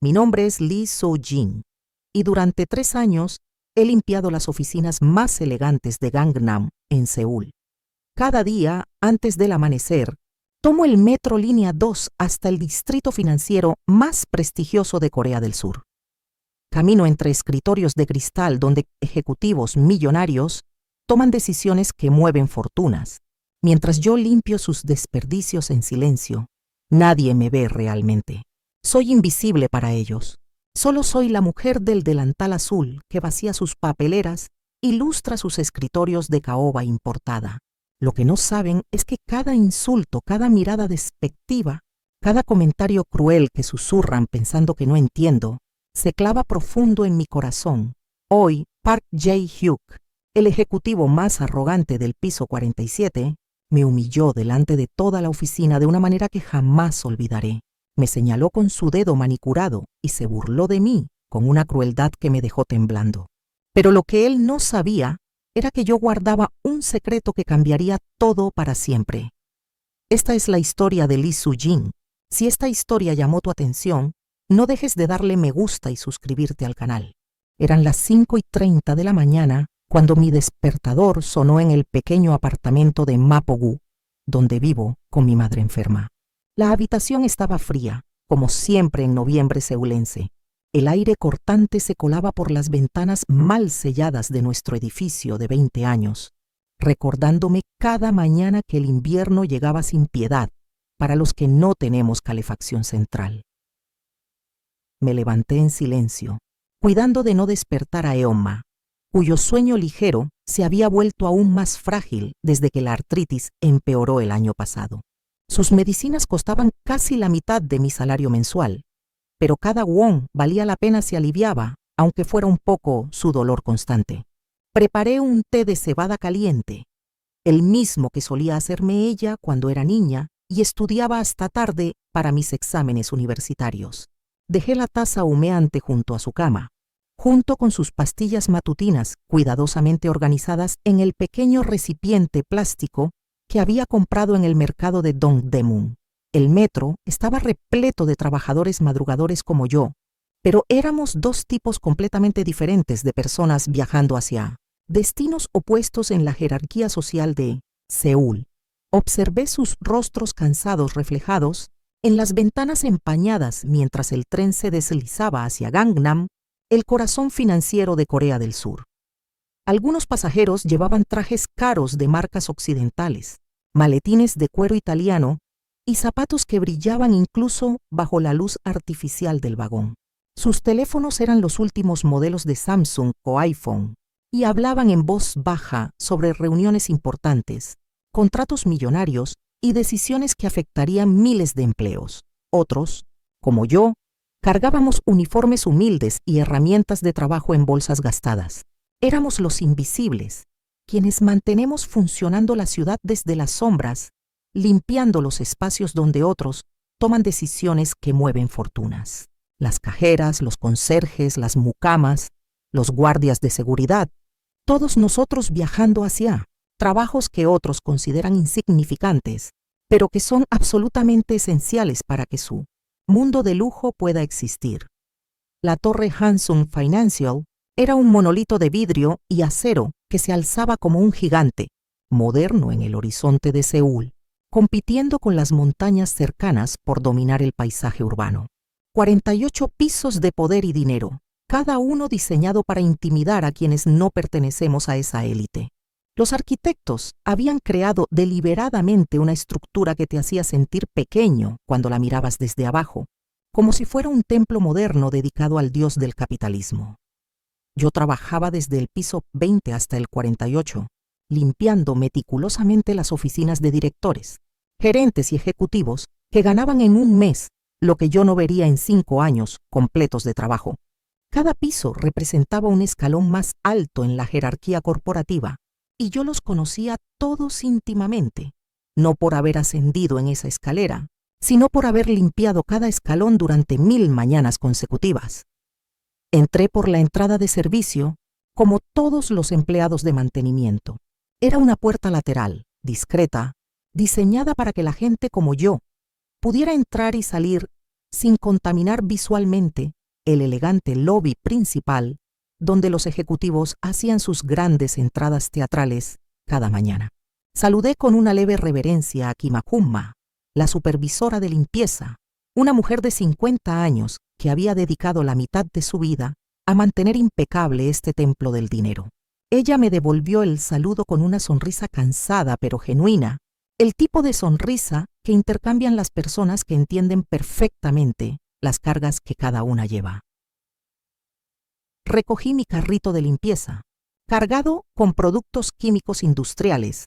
Mi nombre es Lee So-jin y durante 3 años he limpiado las oficinas más elegantes de Gangnam en Seúl. Cada día, antes del amanecer, tomo el metro línea 2 hasta el distrito financiero más prestigioso de Corea del Sur. Camino entre escritorios de cristal donde ejecutivos millonarios toman decisiones que mueven fortunas. Mientras yo limpio sus desperdicios en silencio, nadie me ve realmente. Soy invisible para ellos. Solo soy la mujer del delantal azul que vacía sus papeleras y lustra sus escritorios de caoba importada. Lo que no saben es que cada insulto, cada mirada despectiva, cada comentario cruel que susurran pensando que no entiendo, se clava profundo en mi corazón. Hoy, Park Jae-hyuk, el ejecutivo más arrogante del piso 47, me humilló delante de toda la oficina de una manera que jamás olvidaré. Me señaló con su dedo manicurado y se burló de mí con una crueldad que me dejó temblando. Pero lo que él no sabía era que yo guardaba un secreto que cambiaría todo para siempre. Esta es la historia de Lee So-jin. Si esta historia llamó tu atención, no dejes de darle me gusta y suscribirte al canal. Eran las 5:30 de la mañana cuando mi despertador sonó en el pequeño apartamento de Mapogu, donde vivo con mi madre enferma. La habitación estaba fría, como siempre en noviembre seúlense. El aire cortante se colaba por las ventanas mal selladas de nuestro edificio de 20 años, recordándome cada mañana que el invierno llegaba sin piedad para los que no tenemos calefacción central. Me levanté en silencio, cuidando de no despertar a Eomma, cuyo sueño ligero se había vuelto aún más frágil desde que la artritis empeoró el año pasado. Sus medicinas costaban casi la mitad de mi salario mensual, pero cada won valía la pena si aliviaba, aunque fuera un poco su dolor constante. Preparé un té de cebada caliente, el mismo que solía hacerme ella cuando era niña y estudiaba hasta tarde para mis exámenes universitarios. Dejé la taza humeante junto a su cama, junto con sus pastillas matutinas cuidadosamente organizadas en el pequeño recipiente plástico que había comprado en el mercado de Dongdaemun. El metro estaba repleto de trabajadores madrugadores como yo, pero éramos 2 tipos completamente diferentes de personas viajando hacia destinos opuestos en la jerarquía social de Seúl. Observé sus rostros cansados reflejados en las ventanas empañadas mientras el tren se deslizaba hacia Gangnam, el corazón financiero de Corea del Sur. Algunos pasajeros llevaban trajes caros de marcas occidentales, maletines de cuero italiano y zapatos que brillaban incluso bajo la luz artificial del vagón. Sus teléfonos eran los últimos modelos de Samsung o iPhone y hablaban en voz baja sobre reuniones importantes, contratos millonarios y decisiones que afectarían miles de empleos. Otros, como yo, cargábamos uniformes humildes y herramientas de trabajo en bolsas gastadas. Éramos los invisibles, quienes mantenemos funcionando la ciudad desde las sombras, limpiando los espacios donde otros toman decisiones que mueven fortunas. Las cajeras, los conserjes, las mucamas, los guardias de seguridad, todos nosotros viajando hacia trabajos que otros consideran insignificantes, pero que son absolutamente esenciales para que su mundo de lujo pueda existir. La torre Hansung Financial era un monolito de vidrio y acero que se alzaba como un gigante, moderno en el horizonte de Seúl, compitiendo con las montañas cercanas por dominar el paisaje urbano. 48 pisos de poder y dinero, cada uno diseñado para intimidar a quienes no pertenecemos a esa élite. Los arquitectos habían creado deliberadamente una estructura que te hacía sentir pequeño cuando la mirabas desde abajo, como si fuera un templo moderno dedicado al dios del capitalismo. Yo trabajaba desde el piso 20 hasta el 48, limpiando meticulosamente las oficinas de directores, gerentes y ejecutivos que ganaban en un mes lo que yo no vería en 5 años completos de trabajo. Cada piso representaba un escalón más alto en la jerarquía corporativa, y yo los conocía todos íntimamente, no por haber ascendido en esa escalera, sino por haber limpiado cada escalón durante 1000 mañanas consecutivas. Entré por la entrada de servicio, como todos los empleados de mantenimiento. Era una puerta lateral, discreta, diseñada para que la gente como yo pudiera entrar y salir sin contaminar visualmente el elegante lobby principal donde los ejecutivos hacían sus grandes entradas teatrales cada mañana. Saludé con una leve reverencia a Kimakuma, la supervisora de limpieza, una mujer de 50 años que había dedicado la mitad de su vida a mantener impecable este templo del dinero. Ella me devolvió el saludo con una sonrisa cansada pero genuina, el tipo de sonrisa que intercambian las personas que entienden perfectamente las cargas que cada una lleva. Recogí mi carrito de limpieza, cargado con productos químicos industriales,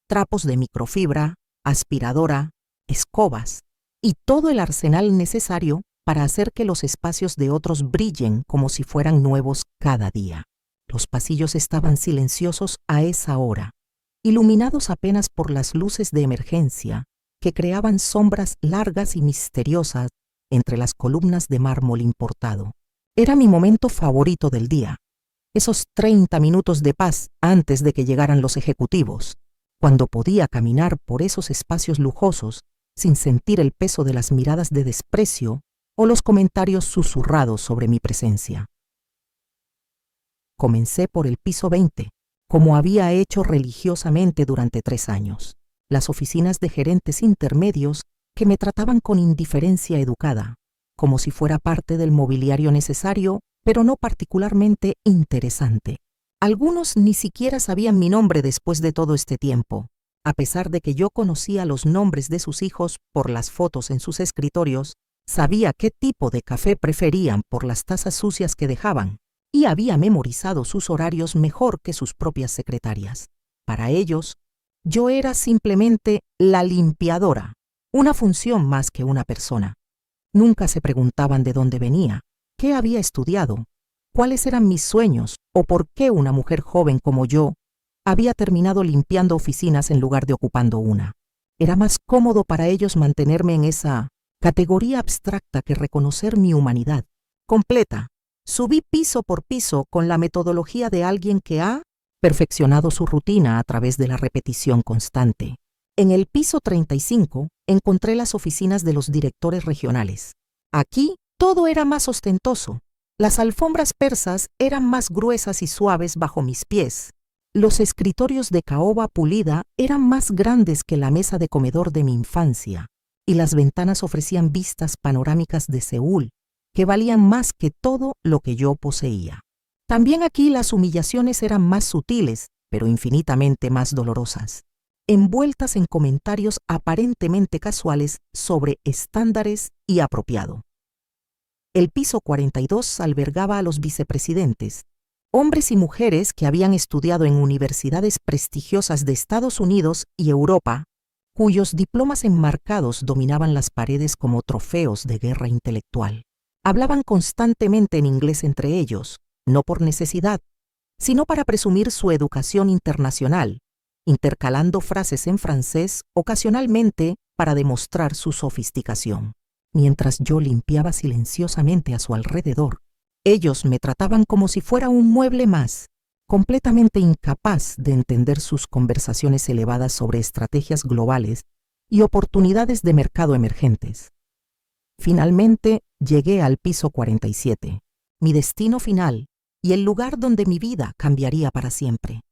trapos de microfibra, aspiradora, escobas y todo el arsenal necesario para hacer que los espacios de otros brillen como si fueran nuevos cada día. Los pasillos estaban silenciosos a esa hora, iluminados apenas por las luces de emergencia que creaban sombras largas y misteriosas entre las columnas de mármol importado. Era mi momento favorito del día, esos 30 minutos de paz antes de que llegaran los ejecutivos, cuando podía caminar por esos espacios lujosos sin sentir el peso de las miradas de desprecio o los comentarios susurrados sobre mi presencia. Comencé por el piso 20, como había hecho religiosamente durante 3 años, las oficinas de gerentes intermedios que me trataban con indiferencia educada, como si fuera parte del mobiliario necesario, pero no particularmente interesante. Algunos ni siquiera sabían mi nombre después de todo este tiempo, a pesar de que yo conocía los nombres de sus hijos por las fotos en sus escritorios, sabía qué tipo de café preferían por las tazas sucias que dejaban, y había memorizado sus horarios mejor que sus propias secretarias. Para ellos, yo era simplemente la limpiadora, una función más que una persona. Nunca se preguntaban de dónde venía, qué había estudiado, cuáles eran mis sueños o por qué una mujer joven como yo había terminado limpiando oficinas en lugar de ocupando una. Era más cómodo para ellos mantenerme en esa categoría abstracta que reconocer mi humanidad completa. Subí piso por piso con la metodología de alguien que ha perfeccionado su rutina a través de la repetición constante. En el piso 35 encontré las oficinas de los directores regionales. Aquí todo era más ostentoso. Las alfombras persas eran más gruesas y suaves bajo mis pies. Los escritorios de caoba pulida eran más grandes que la mesa de comedor de mi infancia, y las ventanas ofrecían vistas panorámicas de Seúl, que valían más que todo lo que yo poseía. También aquí las humillaciones eran más sutiles, pero infinitamente más dolorosas, envueltas en comentarios aparentemente casuales sobre estándares y apropiado. El piso 42 albergaba a los vicepresidentes, hombres y mujeres que habían estudiado en universidades prestigiosas de Estados Unidos y Europa, cuyos diplomas enmarcados dominaban las paredes como trofeos de guerra intelectual. Hablaban constantemente en inglés entre ellos, no por necesidad, sino para presumir su educación internacional, intercalando frases en francés ocasionalmente para demostrar su sofisticación. Mientras yo limpiaba silenciosamente a su alrededor, ellos me trataban como si fuera un mueble más, completamente incapaz de entender sus conversaciones elevadas sobre estrategias globales y oportunidades de mercado emergentes. Finalmente llegué al piso 47, mi destino final y el lugar donde mi vida cambiaría para siempre.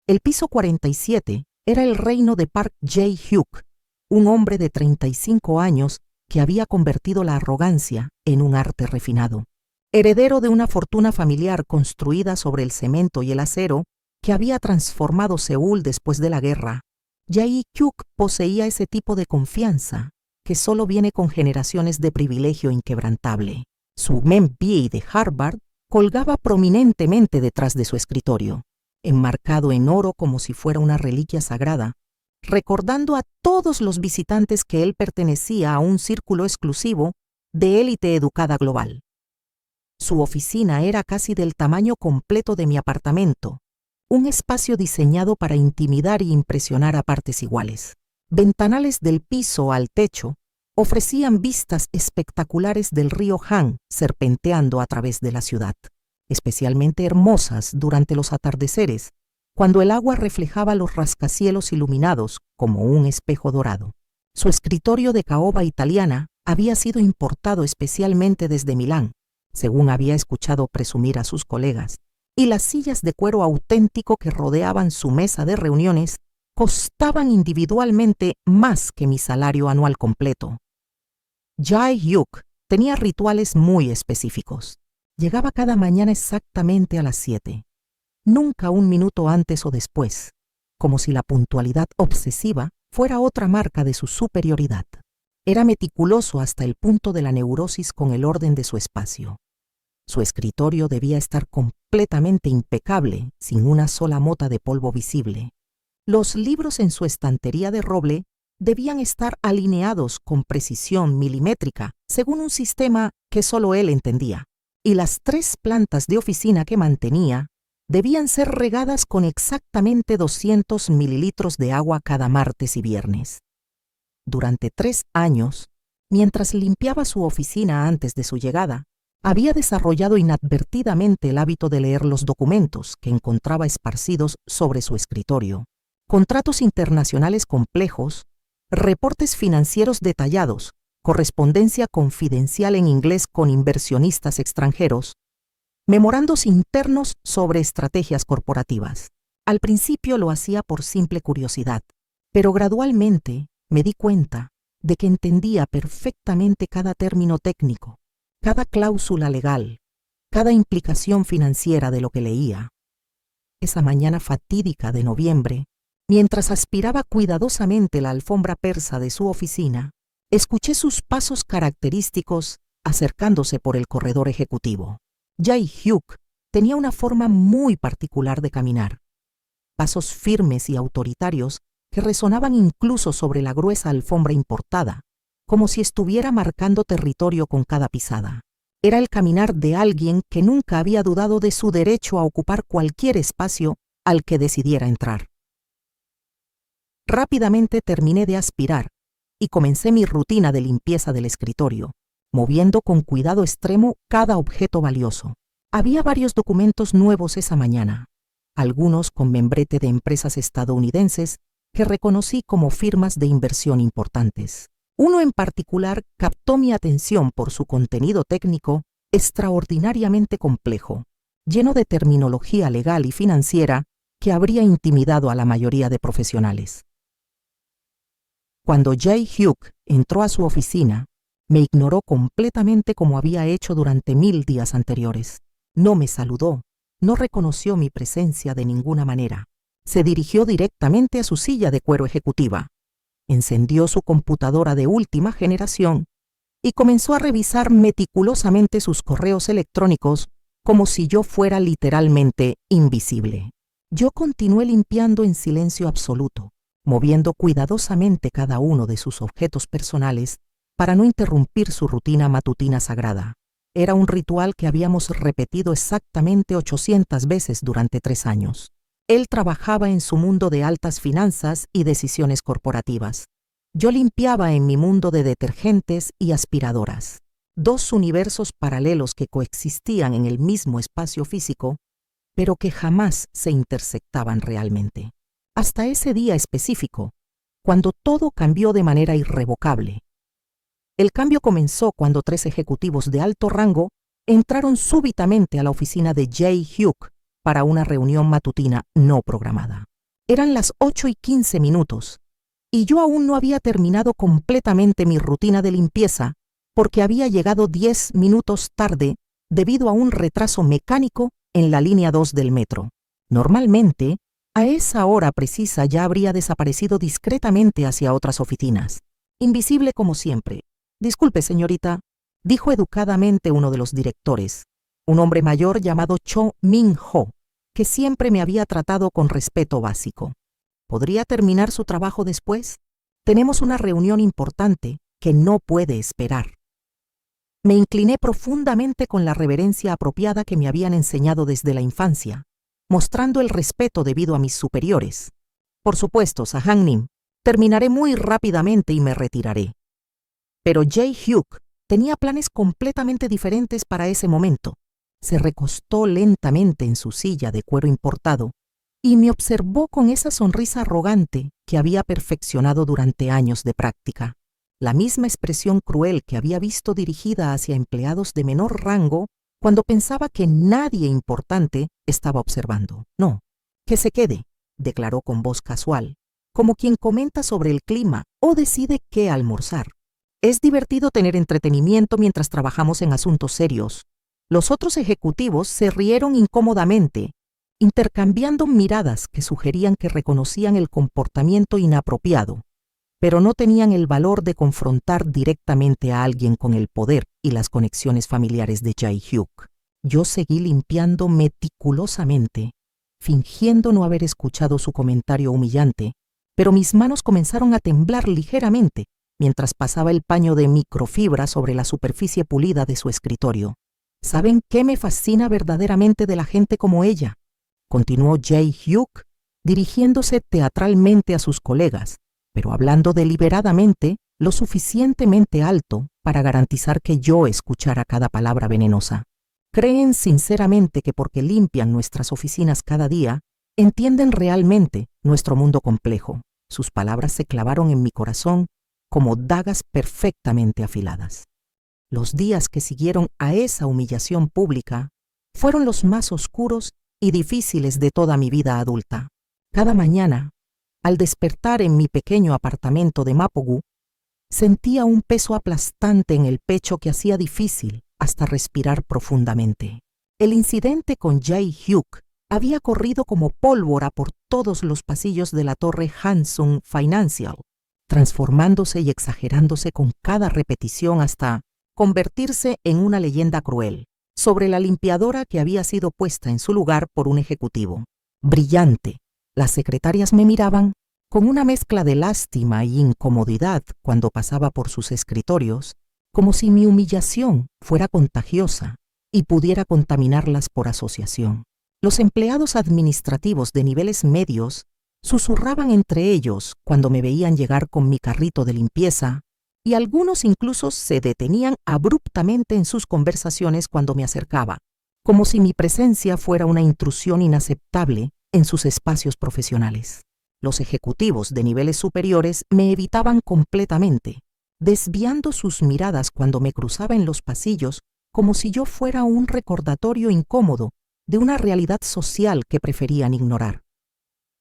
El piso 47 era el reino de Park Jae-hyuk, un hombre de 35 años que había convertido la arrogancia en un arte refinado. Heredero de una fortuna familiar construida sobre el cemento y el acero que había transformado Seúl después de la guerra, Jae-hyuk poseía ese tipo de confianza que solo viene con generaciones de privilegio inquebrantable. Su MBA de Harvard colgaba prominentemente detrás de su escritorio, enmarcado en oro como si fuera una reliquia sagrada, recordando a todos los visitantes que él pertenecía a un círculo exclusivo de élite educada global. Su oficina era casi del tamaño completo de mi apartamento, un espacio diseñado para intimidar y impresionar a partes iguales. Ventanales del piso al techo ofrecían vistas espectaculares del río Han serpenteando a través de la ciudad, especialmente hermosas durante los atardeceres, cuando el agua reflejaba los rascacielos iluminados como un espejo dorado. Su escritorio de caoba italiana había sido importado especialmente desde Milán, según había escuchado presumir a sus colegas, y las sillas de cuero auténtico que rodeaban su mesa de reuniones costaban individualmente más que mi salario anual completo. Jae-hyuk tenía rituales muy específicos. Llegaba cada mañana exactamente a las 7, nunca un minuto antes o después, como si la puntualidad obsesiva fuera otra marca de su superioridad. Era meticuloso hasta el punto de la neurosis con el orden de su espacio. Su escritorio debía estar completamente impecable, sin una sola mota de polvo visible. Los libros en su estantería de roble debían estar alineados con precisión milimétrica, según un sistema que solo él entendía, y las 3 plantas de oficina que mantenía debían ser regadas con exactamente 200 mililitros de agua cada martes y viernes. Durante 3 años, mientras limpiaba su oficina antes de su llegada, había desarrollado inadvertidamente el hábito de leer los documentos que encontraba esparcidos sobre su escritorio. Contratos internacionales complejos, reportes financieros detallados, correspondencia confidencial en inglés con inversionistas extranjeros, memorandos internos sobre estrategias corporativas. Al principio lo hacía por simple curiosidad, pero gradualmente me di cuenta de que entendía perfectamente cada término técnico, cada cláusula legal, cada implicación financiera de lo que leía. Esa mañana fatídica de noviembre, mientras aspiraba cuidadosamente la alfombra persa de su oficina, escuché sus pasos característicos acercándose por el corredor ejecutivo. Jae-hyuk tenía una forma muy particular de caminar, pasos firmes y autoritarios que resonaban incluso sobre la gruesa alfombra importada, como si estuviera marcando territorio con cada pisada. Era el caminar de alguien que nunca había dudado de su derecho a ocupar cualquier espacio al que decidiera entrar. Rápidamente terminé de aspirar y comencé mi rutina de limpieza del escritorio, moviendo con cuidado extremo cada objeto valioso. Había varios documentos nuevos esa mañana, algunos con membrete de empresas estadounidenses que reconocí como firmas de inversión importantes. Uno en particular captó mi atención por su contenido técnico extraordinariamente complejo, lleno de terminología legal y financiera que habría intimidado a la mayoría de profesionales. Cuando Jae-hyuk entró a su oficina, me ignoró completamente como había hecho durante 1000 días anteriores. No me saludó, no reconoció mi presencia de ninguna manera. Se dirigió directamente a su silla de cuero ejecutiva, encendió su computadora de última generación y comenzó a revisar meticulosamente sus correos electrónicos como si yo fuera literalmente invisible. Yo continué limpiando en silencio absoluto, moviendo cuidadosamente cada uno de sus objetos personales para no interrumpir su rutina matutina sagrada. Era un ritual que habíamos repetido exactamente 800 veces durante 3 años. Él trabajaba en su mundo de altas finanzas y decisiones corporativas. Yo limpiaba en mi mundo de detergentes y aspiradoras. 2 universos paralelos que coexistían en el mismo espacio físico, pero que jamás se intersectaban realmente. Hasta ese día específico, cuando todo cambió de manera irrevocable. El cambio comenzó cuando 3 ejecutivos de alto rango entraron súbitamente a la oficina de Jae-hyuk para una reunión matutina no programada. Eran las 8:15 y yo aún no había terminado completamente mi rutina de limpieza porque había llegado 10 minutos tarde debido a un retraso mecánico en la línea 2 del metro. Normalmente, a esa hora precisa ya habría desaparecido discretamente hacia otras oficinas, invisible como siempre. «Disculpe, señorita», dijo educadamente uno de los directores, un hombre mayor llamado Cho Min-ho, que siempre me había tratado con respeto básico. ¿Podría terminar su trabajo después? Tenemos una reunión importante que no puede esperar. Me incliné profundamente con la reverencia apropiada que me habían enseñado desde la infancia, mostrando el respeto debido a mis superiores. Por supuesto, Sahagnim, terminaré muy rápidamente y me retiraré. Pero Jae-hyuk tenía planes completamente diferentes para ese momento. Se recostó lentamente en su silla de cuero importado y me observó con esa sonrisa arrogante que había perfeccionado durante años de práctica. la misma expresión cruel que había visto dirigida hacia empleados de menor rango cuando pensaba que nadie importante estaba observando. «No, que se quede», declaró con voz casual, como quien comenta sobre el clima o decide qué almorzar. «Es divertido tener entretenimiento mientras trabajamos en asuntos serios». Los otros ejecutivos se rieron incómodamente, intercambiando miradas que sugerían que reconocían el comportamiento inapropiado, pero no tenían el valor de confrontar directamente a alguien con el poder y las conexiones familiares de Jae-hyuk. Yo seguí limpiando meticulosamente, fingiendo no haber escuchado su comentario humillante, pero mis manos comenzaron a temblar ligeramente mientras pasaba el paño de microfibra sobre la superficie pulida de su escritorio. ¿Saben qué me fascina verdaderamente de la gente como ella?, continuó Jae-hyuk, dirigiéndose teatralmente a sus colegas, pero hablando deliberadamente lo suficientemente alto para garantizar que yo escuchara cada palabra venenosa. Creen sinceramente que porque limpian nuestras oficinas cada día, entienden realmente nuestro mundo complejo. Sus palabras se clavaron en mi corazón como dagas perfectamente afiladas. Los días que siguieron a esa humillación pública fueron los más oscuros y difíciles de toda mi vida adulta. Cada mañana, al despertar en mi pequeño apartamento de Mapogu, sentía un peso aplastante en el pecho que hacía difícil hasta respirar profundamente. El incidente con Jae-hyuk había corrido como pólvora por todos los pasillos de la torre Hansung Financial, transformándose y exagerándose con cada repetición hasta convertirse en una leyenda cruel sobre la limpiadora que había sido puesta en su lugar por un ejecutivo. Brillante, las secretarias me miraban con una mezcla de lástima e incomodidad cuando pasaba por sus escritorios, como si mi humillación fuera contagiosa y pudiera contaminarlas por asociación. Los empleados administrativos de niveles medios susurraban entre ellos cuando me veían llegar con mi carrito de limpieza, y algunos incluso se detenían abruptamente en sus conversaciones cuando me acercaba, como si mi presencia fuera una intrusión inaceptable en sus espacios profesionales. Los ejecutivos de niveles superiores me evitaban completamente, desviando sus miradas cuando me cruzaba en los pasillos como si yo fuera un recordatorio incómodo de una realidad social que preferían ignorar.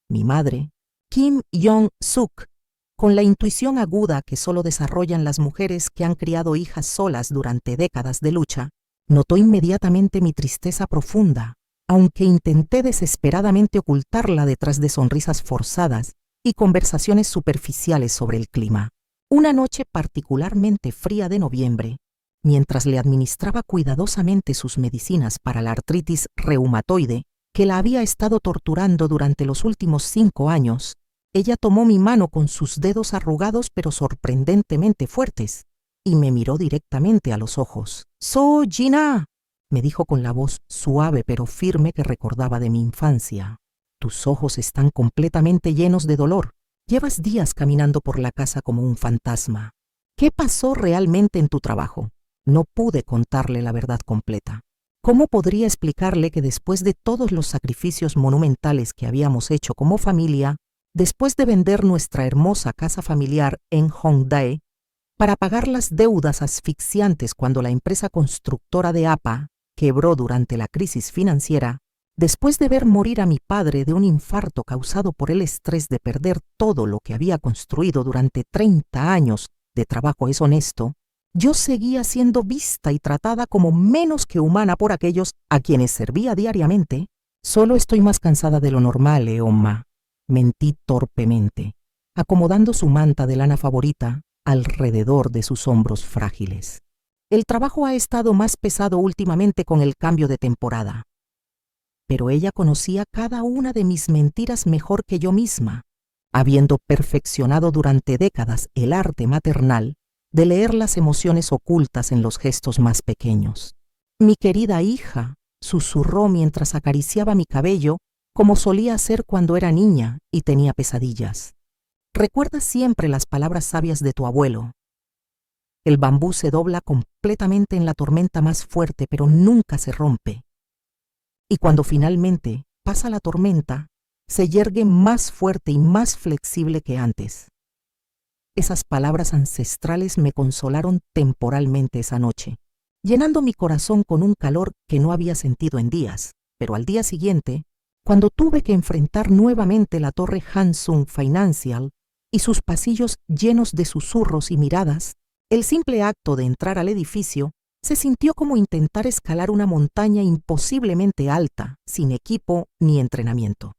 Mi madre, Kim Yong-suk, con la intuición aguda que solo desarrollan las mujeres que han criado hijas solas durante décadas de lucha, notó inmediatamente mi tristeza profunda, aunque intenté desesperadamente ocultarla detrás de sonrisas forzadas y conversaciones superficiales sobre el clima. Una noche particularmente fría de noviembre, mientras le administraba cuidadosamente sus medicinas para la artritis reumatoide que la había estado torturando durante los últimos 5 años, ella tomó mi mano con sus dedos arrugados pero sorprendentemente fuertes y me miró directamente a los ojos. «So, Gina», me dijo con la voz suave pero firme que recordaba de mi infancia. «Tus ojos están completamente llenos de dolor. Llevas días caminando por la casa como un fantasma. ¿Qué pasó realmente en tu trabajo?». No pude contarle la verdad completa. ¿Cómo podría explicarle que después de todos los sacrificios monumentales que habíamos hecho como familia, después de vender nuestra hermosa casa familiar en Hongdae para pagar las deudas asfixiantes cuando la empresa constructora de APA quebró durante la crisis financiera, después de ver morir a mi padre de un infarto causado por el estrés de perder todo lo que había construido durante 30 años de trabajo deshonesto, yo seguía siendo vista y tratada como menos que humana por aquellos a quienes servía diariamente? «Solo estoy más cansada de lo normal, Eomma», mentí torpemente, acomodando su manta de lana favorita alrededor de sus hombros frágiles. «El trabajo ha estado más pesado últimamente con el cambio de temporada». Pero ella conocía cada una de mis mentiras mejor que yo misma, habiendo perfeccionado durante décadas el arte maternal de leer las emociones ocultas en los gestos más pequeños. «Mi querida hija», susurró mientras acariciaba mi cabello como solía hacer cuando era niña y tenía pesadillas. «Recuerda siempre las palabras sabias de tu abuelo. El bambú se dobla completamente en la tormenta más fuerte, pero nunca se rompe. Y cuando finalmente pasa la tormenta, se yergue más fuerte y más flexible que antes. Esas palabras ancestrales me consolaron temporalmente esa noche, llenando mi corazón con un calor que no había sentido en días. Pero al día siguiente, cuando tuve que enfrentar nuevamente la torre Hansung Financial y sus pasillos llenos de susurros y miradas, el simple acto de entrar al edificio se sintió como intentar escalar una montaña imposiblemente alta, sin equipo ni entrenamiento.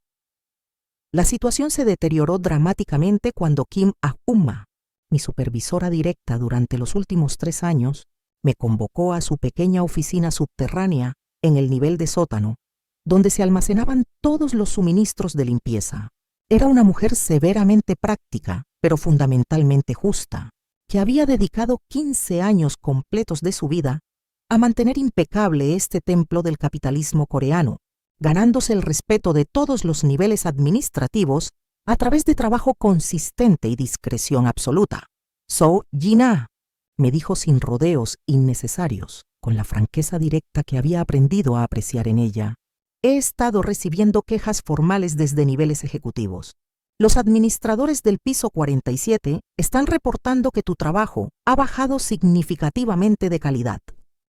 La situación se deterioró dramáticamente cuando Kim Ah-uma, mi supervisora directa durante los últimos 3 años, me convocó a su pequeña oficina subterránea en el nivel de sótano, donde se almacenaban todos los suministros de limpieza. Era una mujer severamente práctica, pero fundamentalmente justa, que había dedicado 15 años completos de su vida a mantener impecable este templo del capitalismo coreano, ganándose el respeto de todos los niveles administrativos a través de trabajo consistente y discreción absoluta. So Jin-ah, me dijo sin rodeos innecesarios, con la franqueza directa que había aprendido a apreciar en ella. He estado recibiendo quejas formales desde niveles ejecutivos. Los administradores del piso 47 están reportando que tu trabajo ha bajado significativamente de calidad.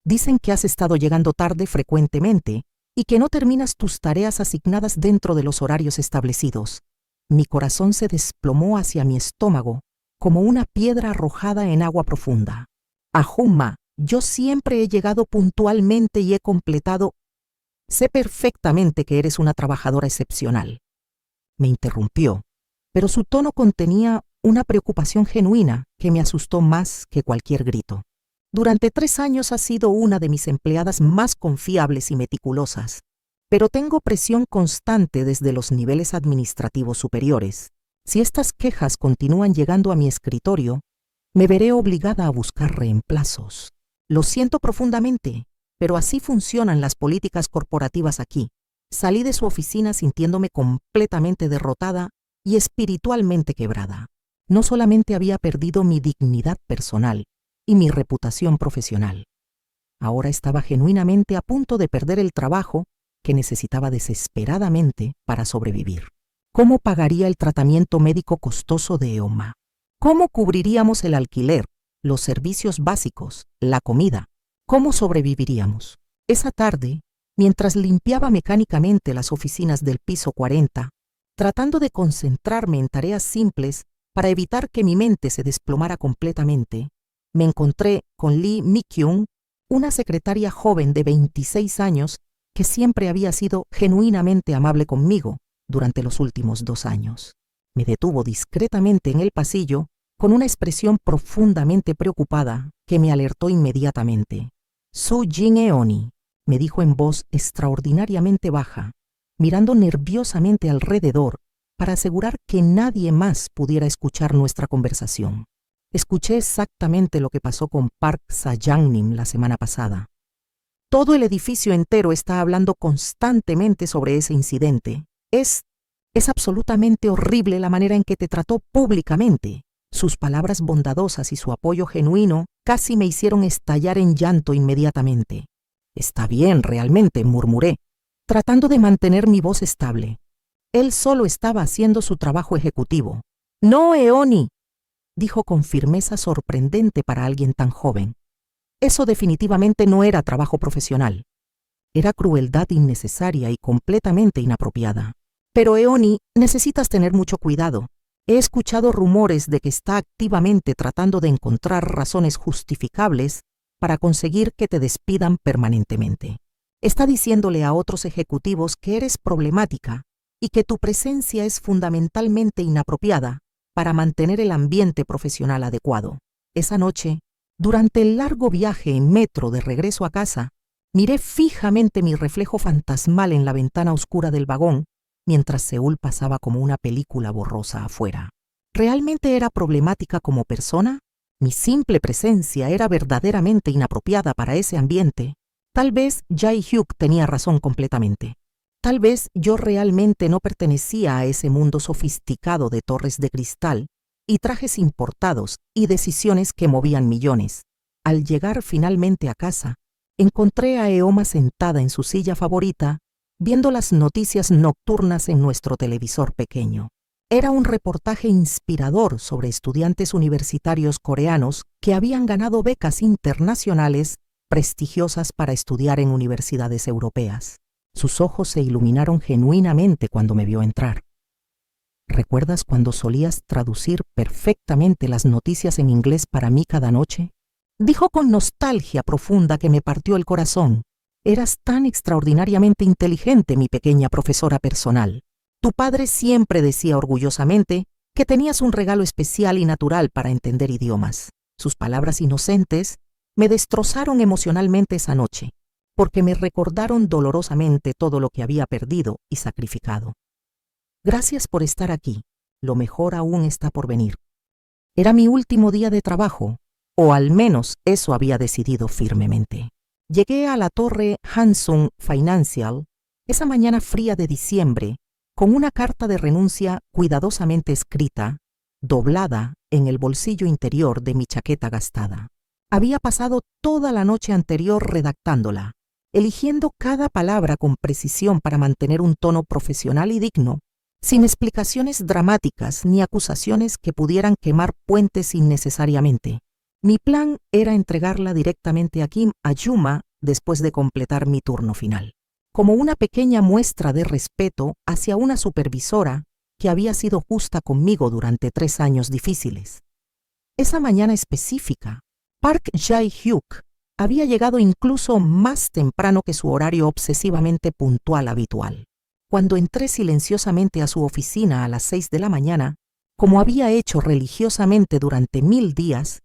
Dicen que has estado llegando tarde frecuentemente y que no terminas tus tareas asignadas dentro de los horarios establecidos. Mi corazón se desplomó hacia mi estómago como una piedra arrojada en agua profunda. Ah-uma, yo siempre he llegado puntualmente y he completado. Sé perfectamente que eres una trabajadora excepcional. Me interrumpió, pero su tono contenía una preocupación genuina que me asustó más que cualquier grito. Durante 3 años has sido una de mis empleadas más confiables y meticulosas, pero tengo presión constante desde los niveles administrativos superiores. Si estas quejas continúan llegando a mi escritorio, me veré obligada a buscar reemplazos. Lo siento profundamente, pero así funcionan las políticas corporativas aquí. Salí de su oficina sintiéndome completamente derrotada y espiritualmente quebrada. No solamente había perdido mi dignidad personal y mi reputación profesional. Ahora estaba genuinamente a punto de perder el trabajo que necesitaba desesperadamente para sobrevivir. ¿Cómo pagaría el tratamiento médico costoso de Eoma? ¿Cómo cubriríamos el alquiler, los servicios básicos, la comida? ¿Cómo sobreviviríamos? Esa tarde, mientras limpiaba mecánicamente las oficinas del piso 40, tratando de concentrarme en tareas simples para evitar que mi mente se desplomara completamente, me encontré con Lee Mi-kyung, una secretaria joven de 26 años que siempre había sido genuinamente amable conmigo durante los últimos 2 años. Me detuvo discretamente en el pasillo con una expresión profundamente preocupada que me alertó inmediatamente. «Su Jin-eoni», me dijo en voz extraordinariamente baja, mirando nerviosamente alrededor para asegurar que nadie más pudiera escuchar nuestra conversación. Escuché exactamente lo que pasó con Park Sa-jang-nim la semana pasada. Todo el edificio entero está hablando constantemente sobre ese incidente. Es absolutamente horrible la manera en que te trató públicamente. Sus palabras bondadosas y su apoyo genuino casi me hicieron estallar en llanto inmediatamente. Está bien, realmente, murmuré, tratando de mantener mi voz estable. Él solo estaba haciendo su trabajo ejecutivo. «No, Eoni», dijo con firmeza sorprendente para alguien tan joven. Eso definitivamente no era trabajo profesional. Era crueldad innecesaria y completamente inapropiada. Pero Eoni, necesitas tener mucho cuidado. He escuchado rumores de que está activamente tratando de encontrar razones justificables para conseguir que te despidan permanentemente. Está diciéndole a otros ejecutivos que eres problemática y que tu presencia es fundamentalmente inapropiada para mantener el ambiente profesional adecuado. Esa noche, durante el largo viaje en metro de regreso a casa, miré fijamente mi reflejo fantasmal en la ventana oscura del vagón mientras Seúl pasaba como una película borrosa afuera. ¿Realmente era problemática como persona? ¿Mi simple presencia era verdaderamente inapropiada para ese ambiente? Tal vez Jae-hyuk tenía razón completamente. Tal vez yo realmente no pertenecía a ese mundo sofisticado de torres de cristal y trajes importados y decisiones que movían millones. Al llegar finalmente a casa, encontré a Eoma sentada en su silla favorita, viendo las noticias nocturnas en nuestro televisor pequeño. Era un reportaje inspirador sobre estudiantes universitarios coreanos que habían ganado becas internacionales prestigiosas para estudiar en universidades europeas. Sus ojos se iluminaron genuinamente cuando me vio entrar. ¿Recuerdas cuando solías traducir perfectamente las noticias en inglés para mí cada noche? Dijo con nostalgia profunda que me partió el corazón. Eras tan extraordinariamente inteligente, mi pequeña profesora personal. Tu padre siempre decía orgullosamente que tenías un regalo especial y natural para entender idiomas. Sus palabras inocentes me destrozaron emocionalmente esa noche, porque me recordaron dolorosamente todo lo que había perdido y sacrificado. Gracias por estar aquí. Lo mejor aún está por venir. Era mi último día de trabajo, o al menos eso había decidido firmemente. Llegué a la torre Hansung Financial esa mañana fría de diciembre con una carta de renuncia cuidadosamente escrita, doblada en el bolsillo interior de mi chaqueta gastada. Había pasado toda la noche anterior redactándola, eligiendo cada palabra con precisión para mantener un tono profesional y digno, sin explicaciones dramáticas ni acusaciones que pudieran quemar puentes innecesariamente. Mi plan era entregarla directamente a Kim Ayuma después de completar mi turno final, como una pequeña muestra de respeto hacia una supervisora que había sido justa conmigo durante 3 años difíciles. Esa mañana específica, Park Jae-hyuk había llegado incluso más temprano que su horario obsesivamente puntual habitual. Cuando entré silenciosamente a su oficina a las 6 de la mañana, como había hecho religiosamente durante 1000 días,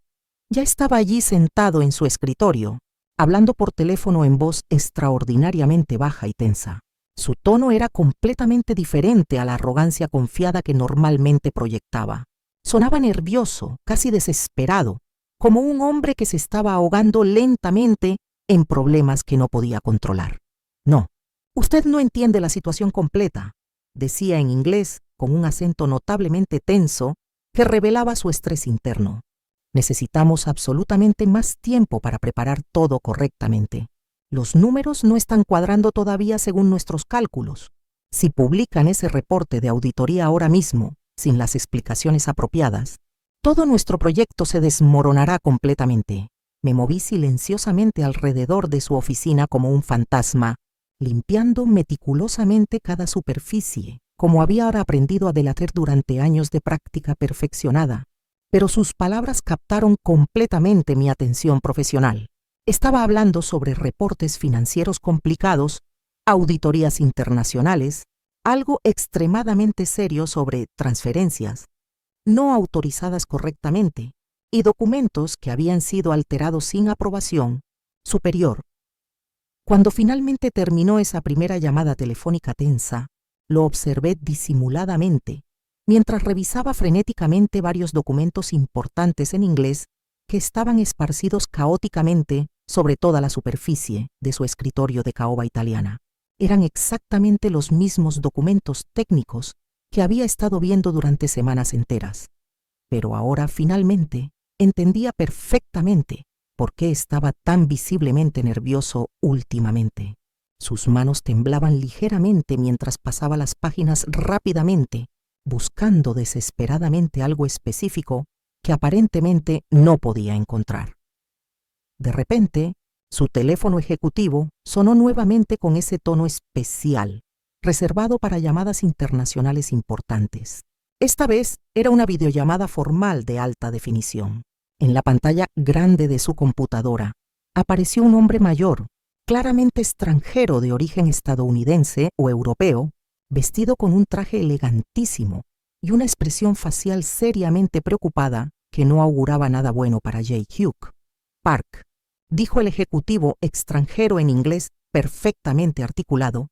ya estaba allí sentado en su escritorio, hablando por teléfono en voz extraordinariamente baja y tensa. Su tono era completamente diferente a la arrogancia confiada que normalmente proyectaba. Sonaba nervioso, casi desesperado, como un hombre que se estaba ahogando lentamente en problemas que no podía controlar. No, usted no entiende la situación completa, decía en inglés con un acento notablemente tenso que revelaba su estrés interno. Necesitamos absolutamente más tiempo para preparar todo correctamente. Los números no están cuadrando todavía según nuestros cálculos. Si publican ese reporte de auditoría ahora mismo, sin las explicaciones apropiadas, todo nuestro proyecto se desmoronará completamente. Me moví silenciosamente alrededor de su oficina como un fantasma, limpiando meticulosamente cada superficie, como había ahora aprendido a delatar durante años de práctica perfeccionada. Pero sus palabras captaron completamente mi atención profesional. Estaba hablando sobre reportes financieros complicados, auditorías internacionales, algo extremadamente serio sobre transferencias no autorizadas correctamente y documentos que habían sido alterados sin aprobación superior. Cuando finalmente terminó esa primera llamada telefónica tensa, lo observé disimuladamente, mientras revisaba frenéticamente varios documentos importantes en inglés que estaban esparcidos caóticamente sobre toda la superficie de su escritorio de caoba italiana. Eran exactamente los mismos documentos técnicos que había estado viendo durante semanas enteras. Pero ahora finalmente entendía perfectamente por qué estaba tan visiblemente nervioso últimamente. Sus manos temblaban ligeramente mientras pasaba las páginas rápidamente, buscando desesperadamente algo específico que aparentemente no podía encontrar. De repente, su teléfono ejecutivo sonó nuevamente con ese tono especial, reservado para llamadas internacionales importantes. Esta vez era una videollamada formal de alta definición. En la pantalla grande de su computadora apareció un hombre mayor, claramente extranjero de origen estadounidense o europeo, vestido con un traje elegantísimo y una expresión facial seriamente preocupada que no auguraba nada bueno para Jae-hyuk. Park, dijo el ejecutivo extranjero en inglés perfectamente articulado,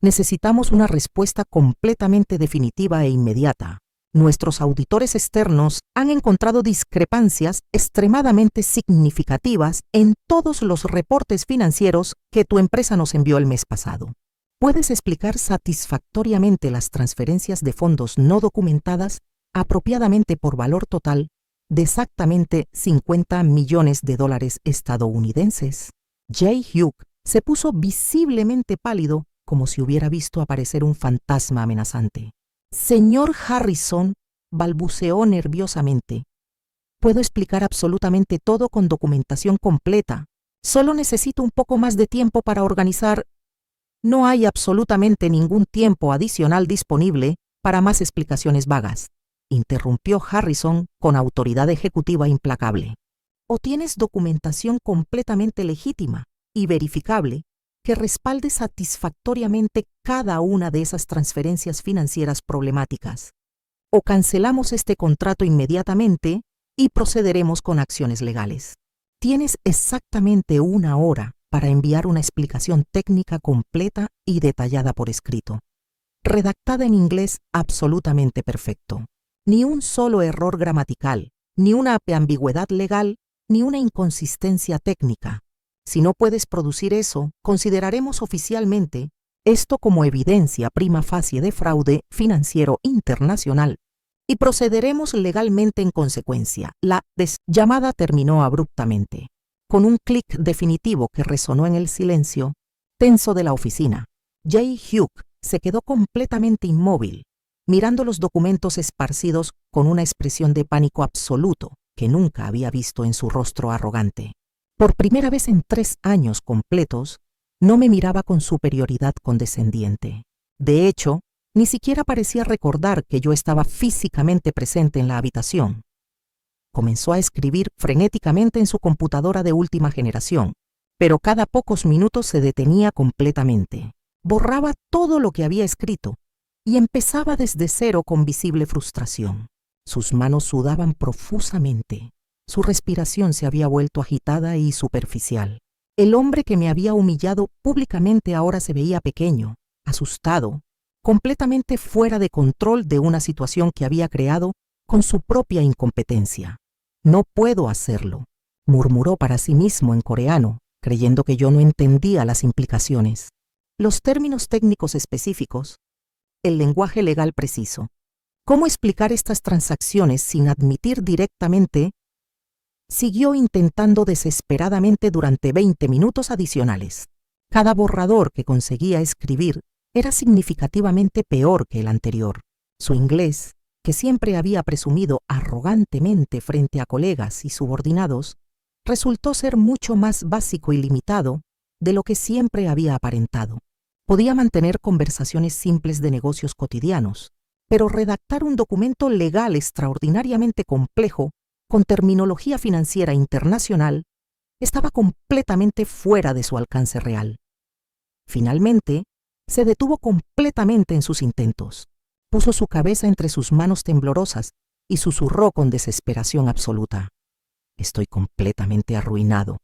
necesitamos una respuesta completamente definitiva e inmediata. Nuestros auditores externos han encontrado discrepancias extremadamente significativas en todos los reportes financieros que tu empresa nos envió el mes pasado. ¿Puedes explicar satisfactoriamente las transferencias de fondos no documentadas apropiadamente por valor total de exactamente $50 millones estadounidenses? Jae-hyuk se puso visiblemente pálido como si hubiera visto aparecer un fantasma amenazante. Señor Harrison, balbuceó nerviosamente. Puedo explicar absolutamente todo con documentación completa. Solo necesito un poco más de tiempo para organizar. No hay absolutamente ningún tiempo adicional disponible para más explicaciones vagas, interrumpió Harrison con autoridad ejecutiva implacable. O tienes documentación completamente legítima y verificable que respalde satisfactoriamente cada una de esas transferencias financieras problemáticas. O cancelamos este contrato inmediatamente y procederemos con acciones legales. Tienes exactamente 1 hora para enviar una explicación técnica completa y detallada por escrito, redactada en inglés absolutamente perfecto. Ni un solo error gramatical, ni una ambigüedad legal, ni una inconsistencia técnica. Si no puedes producir eso, consideraremos oficialmente esto como evidencia prima facie de fraude financiero internacional y procederemos legalmente en consecuencia. La llamada terminó abruptamente, con un clic definitivo que resonó en el silencio tenso de la oficina. Jay Hugh se quedó completamente inmóvil, mirando los documentos esparcidos con una expresión de pánico absoluto que nunca había visto en su rostro arrogante. Por primera vez en 3 años completos, no me miraba con superioridad condescendiente. De hecho, ni siquiera parecía recordar que yo estaba físicamente presente en la habitación. Comenzó a escribir frenéticamente en su computadora de última generación, pero cada pocos minutos se detenía completamente. Borraba todo lo que había escrito y empezaba desde cero con visible frustración. Sus manos sudaban profusamente. Su respiración se había vuelto agitada y superficial. El hombre que me había humillado públicamente ahora se veía pequeño, asustado, completamente fuera de control de una situación que había creado con su propia incompetencia. No puedo hacerlo, murmuró para sí mismo en coreano, creyendo que yo no entendía las implicaciones, los términos técnicos específicos, el lenguaje legal preciso. ¿Cómo explicar estas transacciones sin admitir directamente? Siguió intentando desesperadamente durante 20 minutos adicionales. Cada borrador que conseguía escribir era significativamente peor que el anterior. Su inglés, que siempre había presumido arrogantemente frente a colegas y subordinados, resultó ser mucho más básico y limitado de lo que siempre había aparentado. Podía mantener conversaciones simples de negocios cotidianos, pero redactar un documento legal extraordinariamente complejo con terminología financiera internacional estaba completamente fuera de su alcance real. Finalmente, se detuvo completamente en sus intentos. Puso su cabeza entre sus manos temblorosas y susurró con desesperación absoluta: «Estoy completamente arruinado.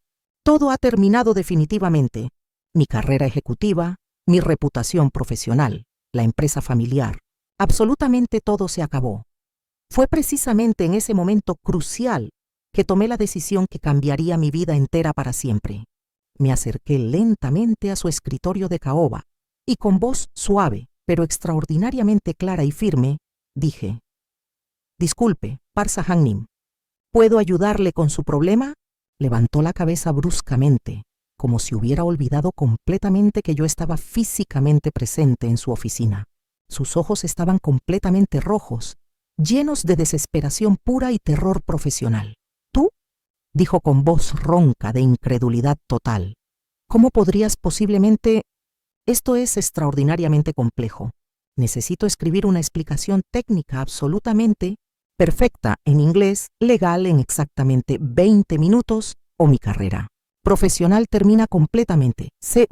Todo ha terminado definitivamente. Mi carrera ejecutiva, mi reputación profesional, la empresa familiar. Absolutamente todo se acabó. Fue precisamente en ese momento crucial que tomé la decisión que cambiaría mi vida entera para siempre». Me acerqué lentamente a su escritorio de caoba y con voz suave, pero extraordinariamente clara y firme, dije: «Disculpe, Parsa Hangnim, ¿puedo ayudarle con su problema?». Levantó la cabeza bruscamente, como si hubiera olvidado completamente que yo estaba físicamente presente en su oficina. Sus ojos estaban completamente rojos, llenos de desesperación pura y terror profesional. «¿Tú?», dijo con voz ronca de incredulidad total. «¿Cómo podrías posiblemente...? Esto es extraordinariamente complejo. Necesito escribir una explicación técnica absolutamente perfecta en inglés, legal en exactamente 20 minutos, o mi carrera profesional termina completamente. Sé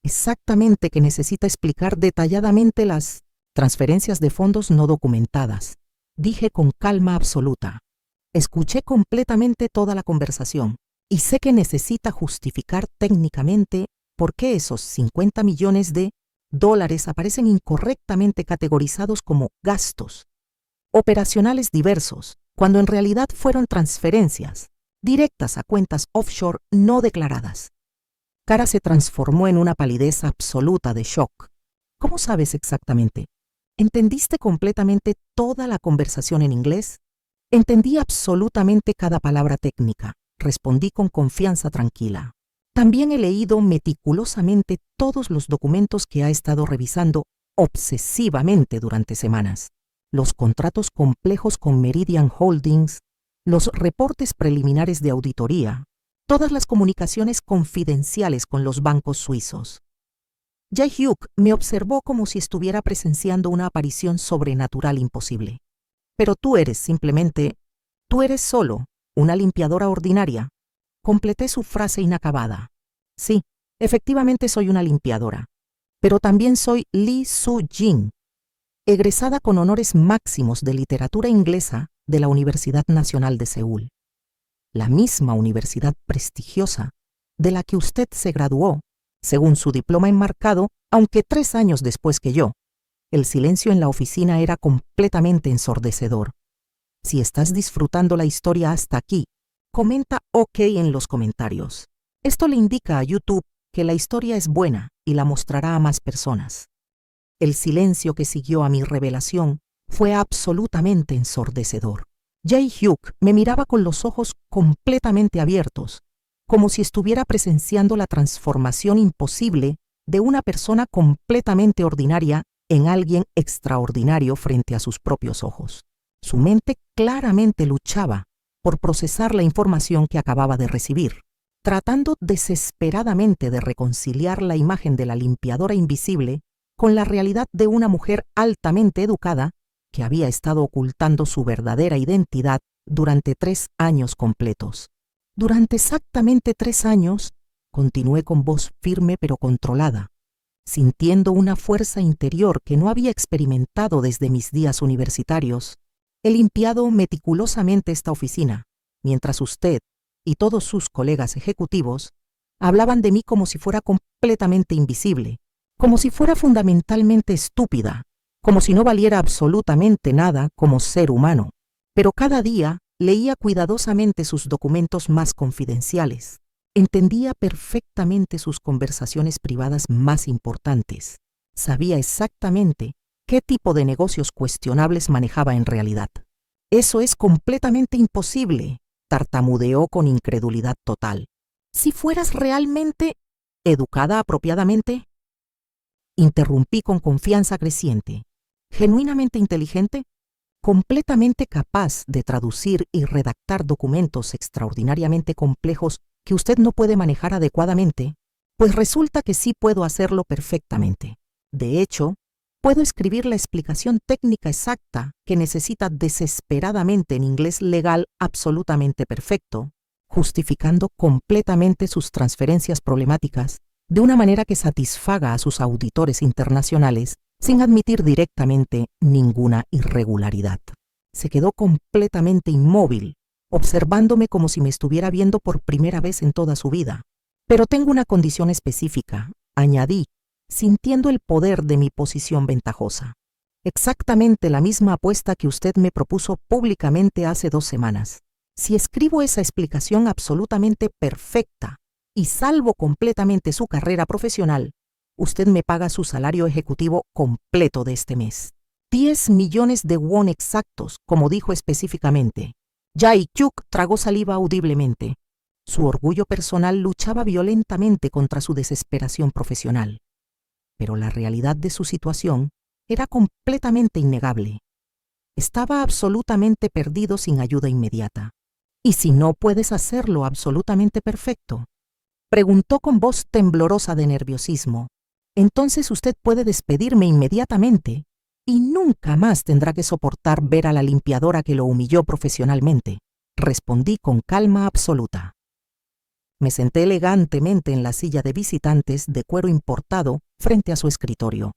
exactamente que necesita explicar detalladamente las transferencias de fondos no documentadas», dije con calma absoluta. «Escuché completamente toda la conversación y sé que necesita justificar técnicamente por qué esos 50 millones de dólares aparecen incorrectamente categorizados como gastos operacionales diversos, cuando en realidad fueron transferencias directas a cuentas offshore no declaradas». Cara se transformó en una palidez absoluta de shock. «¿Cómo sabes exactamente? ¿Entendiste completamente toda la conversación en inglés?». «Entendí absolutamente cada palabra técnica», respondí con confianza tranquila. «También he leído meticulosamente todos los documentos que ha estado revisando obsesivamente durante semanas». los contratos complejos con Meridian Holdings, los reportes preliminares de auditoría, todas las comunicaciones confidenciales con los bancos suizos. Jae-hyuk me observó como si estuviera presenciando una aparición sobrenatural imposible. Pero tú eres solo una limpiadora ordinaria. Completé su frase inacabada. Sí, efectivamente soy una limpiadora, pero también soy Lee Soo-jin, egresada con honores máximos de literatura inglesa de la Universidad Nacional de Seúl, la misma universidad prestigiosa de la que usted se graduó, según su diploma enmarcado, aunque 3 años después que yo. El silencio en la oficina era completamente ensordecedor. Si estás disfrutando la historia hasta aquí, comenta OK en los comentarios. Esto le indica a YouTube que la historia es buena y la mostrará a más personas. El silencio que siguió a mi revelación fue absolutamente ensordecedor. Jae-hyuk me miraba con los ojos completamente abiertos, como si estuviera presenciando la transformación imposible de una persona completamente ordinaria en alguien extraordinario frente a sus propios ojos. Su mente claramente luchaba por procesar la información que acababa de recibir, tratando desesperadamente de reconciliar la imagen de la limpiadora invisible con la realidad de una mujer altamente educada que había estado ocultando su verdadera identidad durante 3 años completos. Durante exactamente 3 años, continué con voz firme pero controlada, sintiendo una fuerza interior que no había experimentado desde mis días universitarios. He limpiado meticulosamente esta oficina, mientras usted y todos sus colegas ejecutivos hablaban de mí como si fuera completamente invisible, como si fuera fundamentalmente estúpida, como si no valiera absolutamente nada como ser humano. Pero cada día leía cuidadosamente sus documentos más confidenciales. Entendía perfectamente sus conversaciones privadas más importantes. Sabía exactamente qué tipo de negocios cuestionables manejaba en realidad. Eso es completamente imposible, tartamudeó con incredulidad total. Si fueras realmente educada apropiadamente, interrumpí con confianza creciente, genuinamente inteligente, completamente capaz de traducir y redactar documentos extraordinariamente complejos que usted no puede manejar adecuadamente, pues resulta que sí puedo hacerlo perfectamente. De hecho, puedo escribir la explicación técnica exacta que necesita desesperadamente en inglés legal absolutamente perfecto, justificando completamente sus transferencias problemáticas de una manera que satisfaga a sus auditores internacionales sin admitir directamente ninguna irregularidad. Se quedó completamente inmóvil, observándome como si me estuviera viendo por primera vez en toda su vida. Pero tengo una condición específica, añadí, sintiendo el poder de mi posición ventajosa. Exactamente la misma apuesta que usted me propuso públicamente hace 2 semanas. Si escribo esa explicación absolutamente perfecta y salvo completamente su carrera profesional, usted me paga su salario ejecutivo completo de este mes. 10 millones de won exactos, como dijo específicamente. Jae-hyuk tragó saliva audiblemente. Su orgullo personal luchaba violentamente contra su desesperación profesional. Pero la realidad de su situación era completamente innegable. Estaba absolutamente perdido sin ayuda inmediata. ¿Y si no puedes hacerlo absolutamente perfecto?, preguntó con voz temblorosa de nerviosismo. Entonces usted puede despedirme inmediatamente y nunca más tendrá que soportar ver a la limpiadora que lo humilló profesionalmente, respondí con calma absoluta. Me senté elegantemente en la silla de visitantes de cuero importado frente a su escritorio,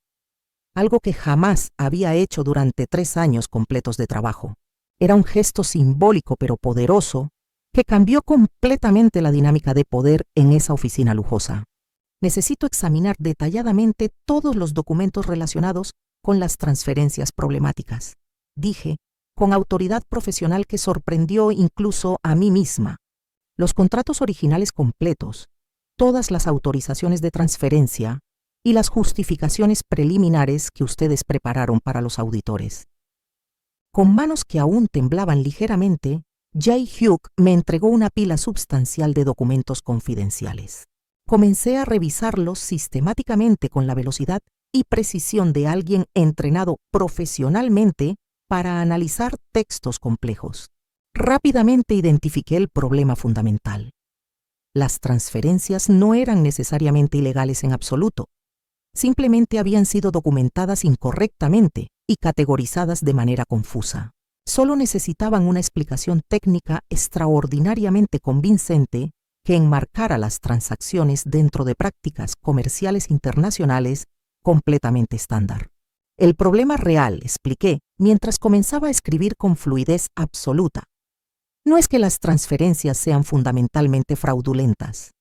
algo que jamás había hecho durante 3 años completos de trabajo. Era un gesto simbólico pero poderoso que cambió completamente la dinámica de poder en esa oficina lujosa. Necesito examinar detalladamente todos los documentos relacionados con las transferencias problemáticas, dije, con autoridad profesional que sorprendió incluso a mí misma. Los contratos originales completos, todas las autorizaciones de transferencia y las justificaciones preliminares que ustedes prepararon para los auditores. Con manos que aún temblaban ligeramente, Jae-hyuk me entregó una pila sustancial de documentos confidenciales. Comencé a revisarlos sistemáticamente con la velocidad y precisión de alguien entrenado profesionalmente para analizar textos complejos. Rápidamente identifiqué el problema fundamental. Las transferencias no eran necesariamente ilegales en absoluto. Simplemente habían sido documentadas incorrectamente y categorizadas de manera confusa. Solo necesitaban una explicación técnica extraordinariamente convincente que enmarcara las transacciones dentro de prácticas comerciales internacionales completamente estándar. El problema real, expliqué, mientras comenzaba a escribir con fluidez absoluta, no es que las transferencias sean fundamentalmente fraudulentas.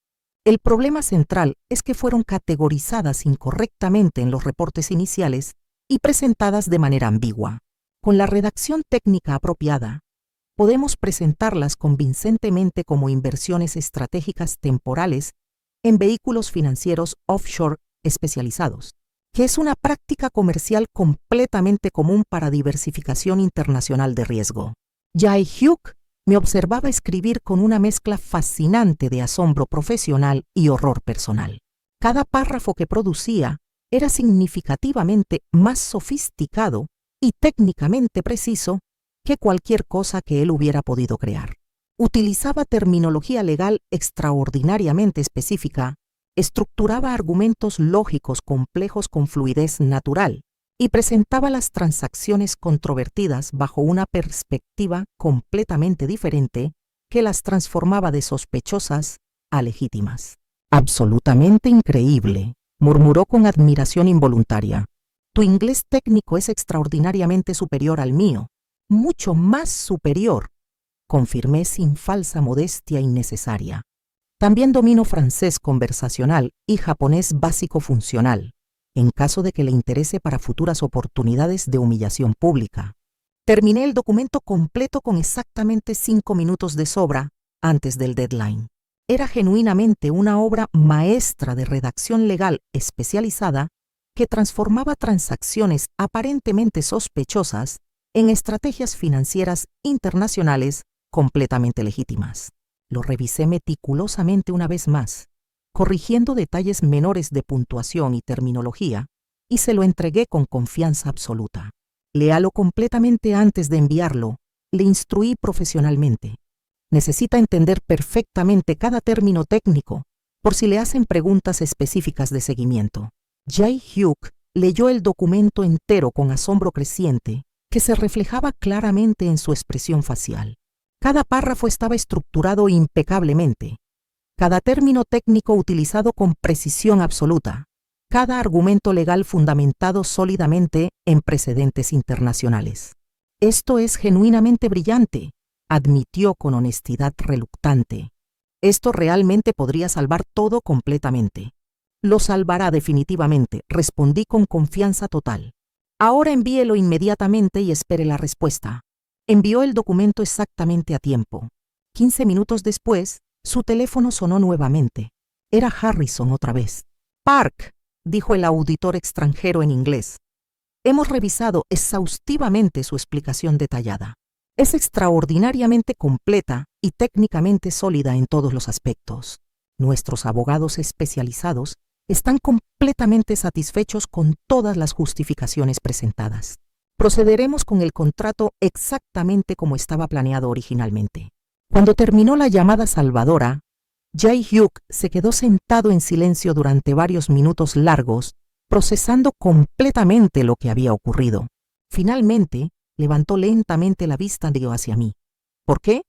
El problema central es que fueron categorizadas incorrectamente en los reportes iniciales y presentadas de manera ambigua. Con la redacción técnica apropiada, podemos presentarlas convincentemente como inversiones estratégicas temporales en vehículos financieros offshore especializados, que es una práctica comercial completamente común para diversificación internacional de riesgo. Jae-hyuk me observaba escribir con una mezcla fascinante de asombro profesional y horror personal. Cada párrafo que producía era significativamente más sofisticado y técnicamente preciso que cualquier cosa que él hubiera podido crear. Utilizaba terminología legal extraordinariamente específica, estructuraba argumentos lógicos complejos con fluidez natural y presentaba las transacciones controvertidas bajo una perspectiva completamente diferente que las transformaba de sospechosas a legítimas. «Absolutamente increíble», murmuró con admiración involuntaria. «Tu inglés técnico es extraordinariamente superior al mío, mucho más superior», confirmé sin falsa modestia innecesaria. «También domino francés conversacional y japonés básico funcional, en caso de que le interese para futuras oportunidades de humillación pública». Terminé el documento completo con exactamente 5 minutos de sobra antes del deadline. Era genuinamente una obra maestra de redacción legal especializada que transformaba transacciones aparentemente sospechosas en estrategias financieras internacionales completamente legítimas. Lo revisé meticulosamente una vez más, corrigiendo detalles menores de puntuación y terminología, y se lo entregué con confianza absoluta. Léalo completamente antes de enviarlo, le instruí profesionalmente. Necesita entender perfectamente cada término técnico, por si le hacen preguntas específicas de seguimiento. Jae-hyuk leyó el documento entero con asombro creciente, que se reflejaba claramente en su expresión facial. Cada párrafo estaba estructurado impecablemente, cada término técnico utilizado con precisión absoluta, cada argumento legal fundamentado sólidamente en precedentes internacionales. «Esto es genuinamente brillante», admitió con honestidad reluctante. «Esto realmente podría salvar todo completamente». «Lo salvará definitivamente», respondí con confianza total. «Ahora envíelo inmediatamente y espere la respuesta». Envió el documento exactamente a tiempo. 15 minutos después, su teléfono sonó nuevamente. Era Harrison otra vez. «Park», dijo el auditor extranjero en inglés. «Hemos revisado exhaustivamente su explicación detallada. Es extraordinariamente completa y técnicamente sólida en todos los aspectos. Nuestros abogados especializados están completamente satisfechos con todas las justificaciones presentadas. Procederemos con el contrato exactamente como estaba planeado originalmente». Cuando terminó la llamada salvadora, Jae-hyuk se quedó sentado en silencio durante varios minutos largos, procesando completamente lo que había ocurrido. Finalmente, levantó lentamente la vista y dio hacia mí. «¿Por qué?»,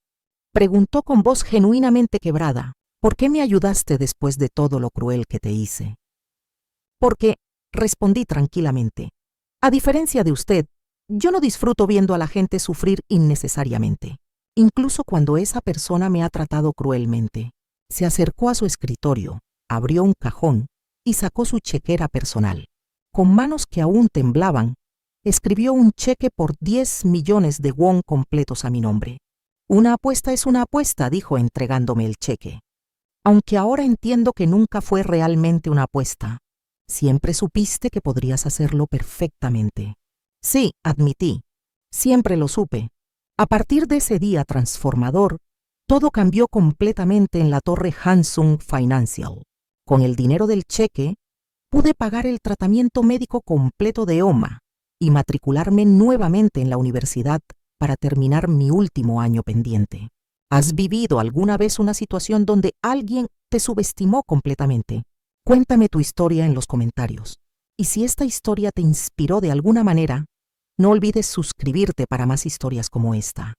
preguntó con voz genuinamente quebrada. «¿Por qué me ayudaste después de todo lo cruel que te hice?» «Porque», respondí tranquilamente, «a diferencia de usted, yo no disfruto viendo a la gente sufrir innecesariamente, incluso cuando esa persona me ha tratado cruelmente». Se acercó a su escritorio, abrió un cajón y sacó su chequera personal. Con manos que aún temblaban, escribió un cheque por 10 millones de won completos a mi nombre. «Una apuesta es una apuesta», dijo entregándome el cheque. «Aunque ahora entiendo que nunca fue realmente una apuesta. Siempre supiste que podrías hacerlo perfectamente». «Sí», admití. «Siempre lo supe». A partir de ese día transformador, todo cambió completamente en la torre Hansung Financial. Con el dinero del cheque, pude pagar el tratamiento médico completo de Oma, y matricularme nuevamente en la universidad para terminar mi último año pendiente. ¿Has vivido alguna vez una situación donde alguien te subestimó completamente? Cuéntame tu historia en los comentarios. Y si esta historia te inspiró de alguna manera, no olvides suscribirte para más historias como esta.